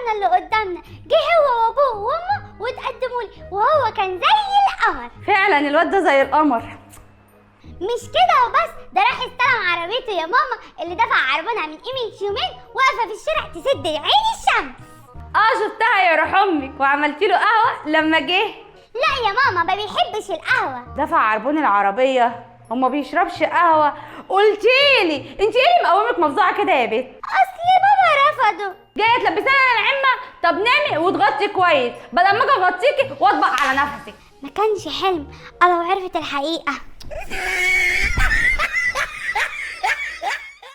جارنا اللي قدامنا جه هو وابوه وامه واتقدموا لي وهو كان زي القمر. فعلا الواد ده زي القمر. مش كده وبس، ده راح استلم عربيته يا ماما اللي دفع عربونها من قيمة يومين واقفة في الشارع تسد عين الشمس. شفتها يا روح امك وعملتي له قهوه لما جه. لا يا ماما ما بيحبش القهوة. دفع عربون العربيه وما بيشربش قهوه. قلتيلي انت ايه اللي مقومك مفزوعه كده يا بت؟ اصل بابا رفضه. جايه تلبسيني انا العمه؟ طب نامي وتغطي كويس بدل ما اجي اغطيكي واطبق على نفسك. ما كانش حلم، لو عرفت الحقيقة